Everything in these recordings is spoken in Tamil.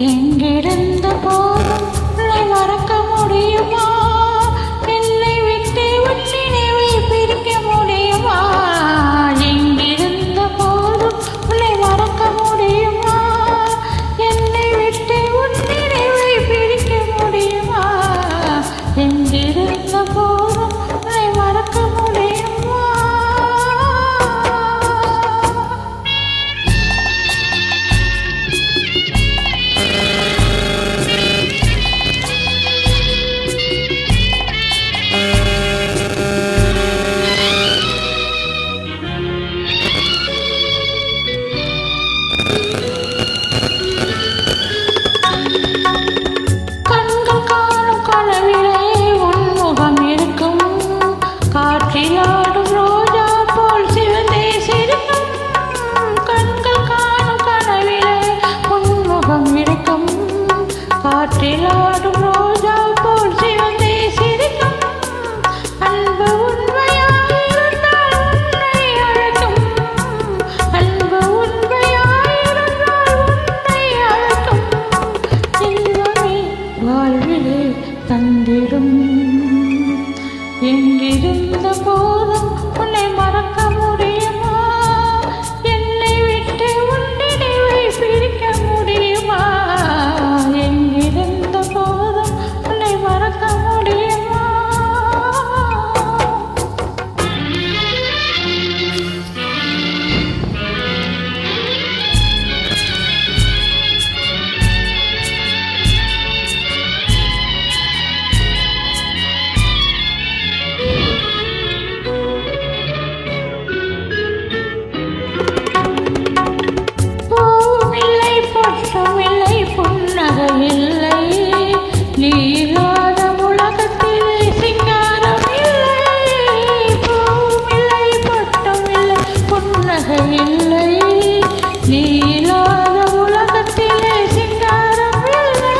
எங்கிருந்த போதும் உன்னை மறக்க முடியுமா? என்னை விட்டு உன் நினைவை பிரிக்க முடியுமா? எங்கிருந்த போதும் உன்னை மறக்க முடியுமா? என்னை விட்டு உன் நினைவை பிரிக்க முடியுமா? எங்கிருந்த போதும் உன்னை மறக்க முடியுமா? காற்றிலாடும் ரோஜா போல் சிவந்தே சிரிக்கும் கண்கள் காணும் கனவிலே உன்முகம் இருக்கும். காற்றிலாடும் ரோஜா போல் சிவந்தே சிரிக்கும். அன்பு உண்மையாயிருந்தால் உன்னை அழைக்கும். அன்பு உண்மையாயிருந்தால் உன்னை அழைக்கும். இன்பமே வாழ்விலே தந்திடும். எங்கிருந்த போதும் உன்னை மறக்க முடியுமா? என்னை விட்டு உன் நினைவை பிரிக்க முடியுமா? எங்கிருந்த போதும் உன்னை மறக்க முடியுமா? புன்னகையில்லை நீ இல்லாத உலகத்திலே சிங்காரம் இல்லை. பூமில்லை பட்டம் இல்லை புன்னகையில்லை நீ இல்லாத உலகத்திலே சிங்காரம் இல்லை.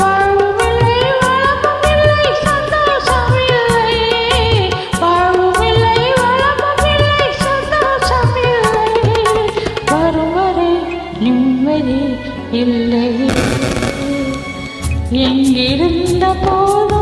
வாழ்வுமில்லை வளமுமில்லை சந்தோஷமில்லை. வாழ்வுமில்லை வளமுமில்லை சந்தோஷமில்லை. வரும் வரை நிம்மதி இல்லை. எங்கிருந்த போதும்